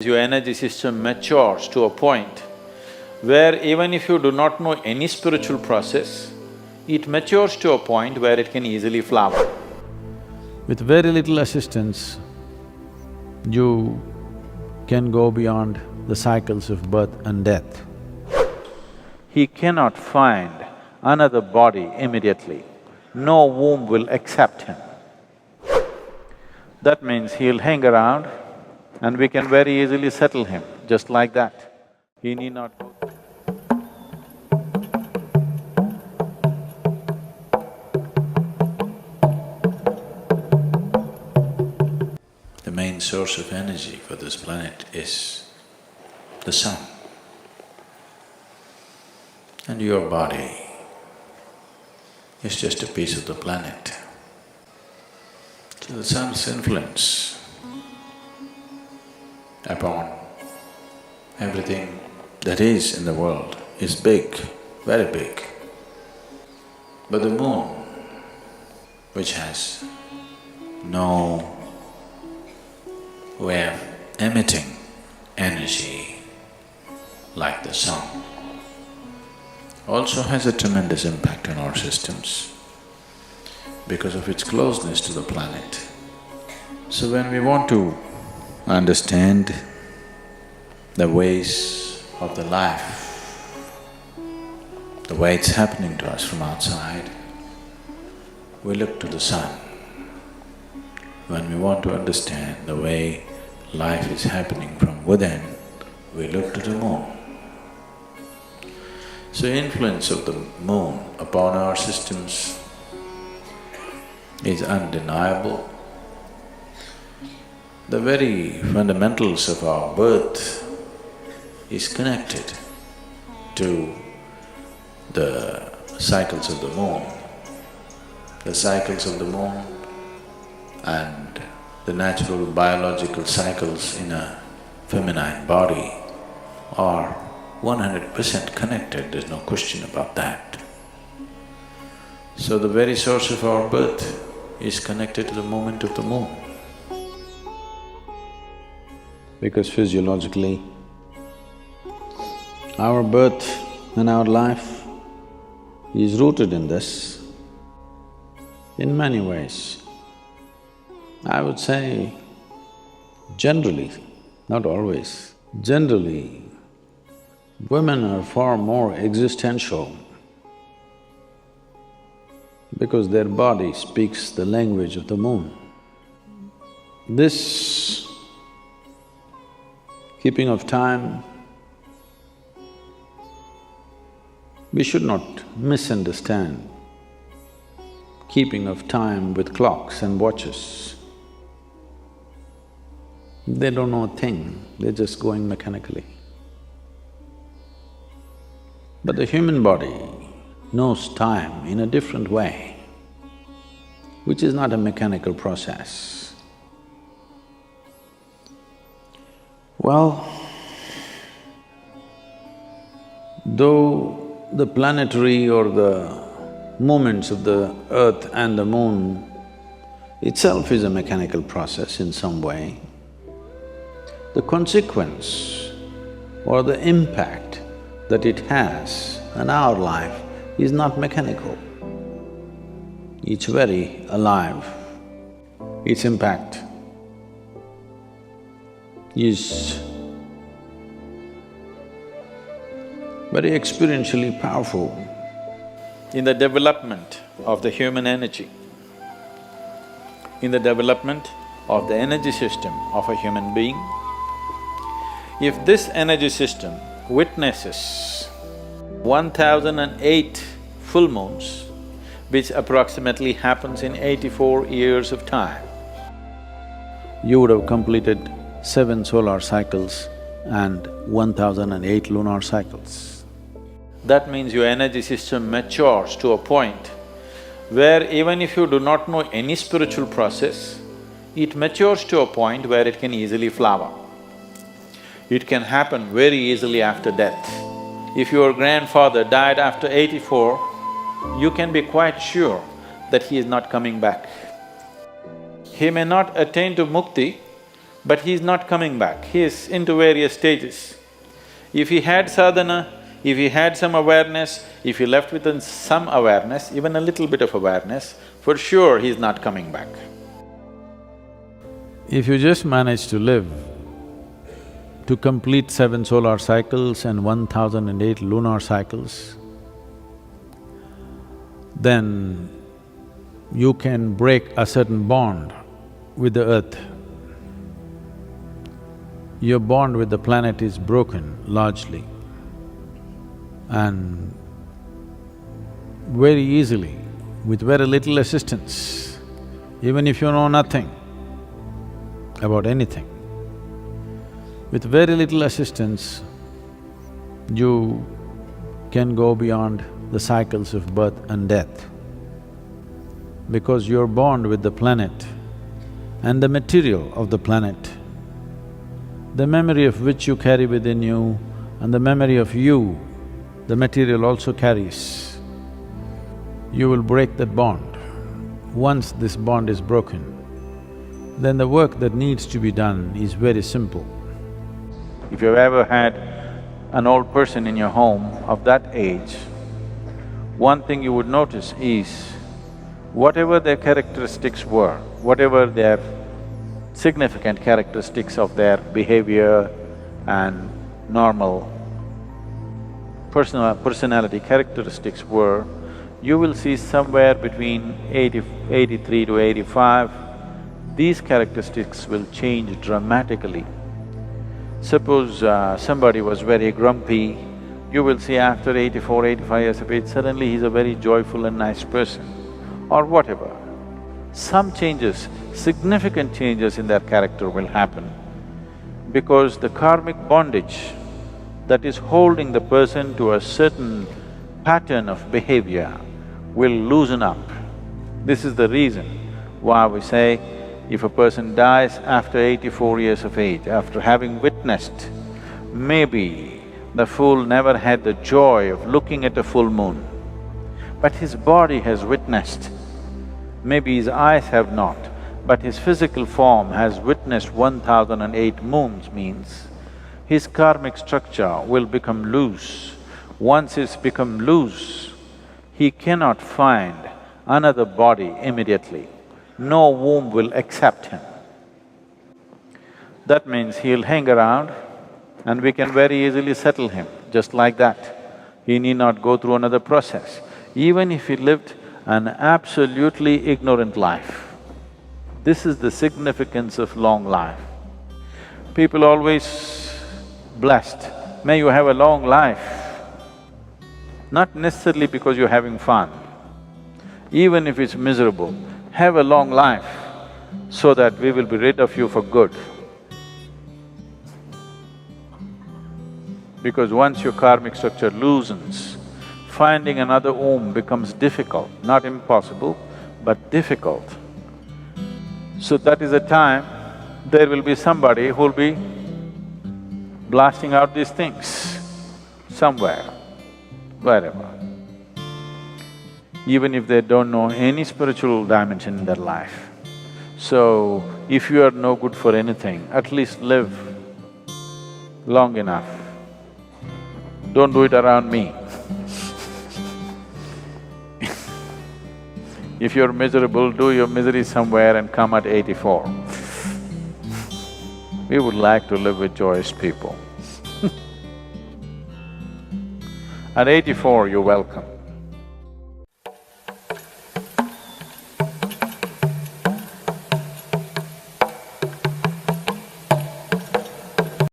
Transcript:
Your energy system matures to a point where even if you do not know any spiritual process, it matures to a point where it can easily flower. With very little assistance, you can go beyond the cycles of birth and death. He cannot find another body immediately. No womb will accept him. That means he'll hang around and we can very easily settle him, just like that. He need not go. The main source of energy for this planet is the sun. And your body is just a piece of the planet. So the sun's influence upon everything that is in the world is big, very big. But the moon, which has no way of emitting energy like the sun, also has a tremendous impact on our systems because of its closeness to the planet. So when we want to understand the ways of the life, the way it's happening to us from outside, we look to the sun. When we want to understand the way life is happening from within, we look to the moon. So influence of the moon upon our systems is undeniable. The very fundamentals of our birth is connected to the cycles of the moon. The cycles of the moon and the natural biological cycles in a feminine body are 100% connected, there's no question about that. So the very source of our birth is connected to the movement of the moon. Because physiologically, our birth and our life is rooted in this in many ways. I would say generally, not always, generally, women are far more existential because their body speaks the language of the moon. This keeping of time, we should not misunderstand keeping of time with clocks and watches. They don't know a thing, they're just going mechanically. But the human body knows time in a different way, which is not a mechanical process. Well, though the planetary or the movements of the earth and the moon itself is a mechanical process in some way, the consequence or the impact that it has on our life is not mechanical. It's very alive. Its impact is very experientially powerful. In the development of the human energy, in the development of the energy system of a human being, if this energy system witnesses 1008 full moons, which approximately happens in 84 years of time, You would have completed 7 solar cycles and 1008 lunar cycles. that means your energy system matures to a point where even if you do not know any spiritual process, it matures to a point where it can easily flower. It can happen very easily after death. If your grandfather died after 84, you can be quite sure that he is not coming back. He may not attain to mukti, but he's not coming back, he is into various stages. If he had sadhana, if he had some awareness, if he left with some awareness, even a little bit of awareness, for sure he's not coming back. If you just manage to live to complete 7 solar cycles and 1008 lunar cycles, then you can break a certain bond with the earth. Your bond with the planet is broken largely, and very easily, with very little assistance, even if you know nothing about anything, with very little assistance, you can go beyond the cycles of birth and death. Because your bond with the planet and the material of the planet, the memory of which you carry within you and the memory of you, the material also carries, you will break that bond. Once this bond is broken, then the work that needs to be done is very simple. If you've ever had an old person in your home of that age, one thing you would notice is whatever their characteristics were, whatever their significant characteristics of their behavior and normal personality characteristics were, you will see somewhere between 83 to 85, these characteristics will change dramatically. Suppose somebody was very grumpy, you will see after 84, 85 years of age, suddenly he's a very joyful and nice person, or whatever. Some changes, significant changes in their character will happen because the karmic bondage that is holding the person to a certain pattern of behavior will loosen up. This is the reason why we say, if a person dies after 84 years of age, after having witnessed, maybe the fool never had the joy of looking at a full moon, but his body has witnessed. Maybe his eyes have not, but his physical form has witnessed 1008 moons, means his karmic structure will become loose. Once it's become loose, he cannot find another body immediately. No womb will accept him. That means he'll hang around and we can very easily settle him, just like that. He need not go through another process. Even if he lived an absolutely ignorant life, this is the significance of long life. People always blessed, may you have a long life, not necessarily because you're having fun. Even if it's miserable, have a long life so that we will be rid of you for good. Because once your karmic structure loosens, finding another womb becomes difficult, not impossible, but difficult. So that is the time there will be somebody who'll be blasting out these things somewhere, wherever. Even if they don't know any spiritual dimension in their life. So, if you are no good for anything, at least live long enough. Don't do it around me. If you're miserable, do your misery somewhere and come at 84. We would like to live with joyous people. At 84, you're welcome.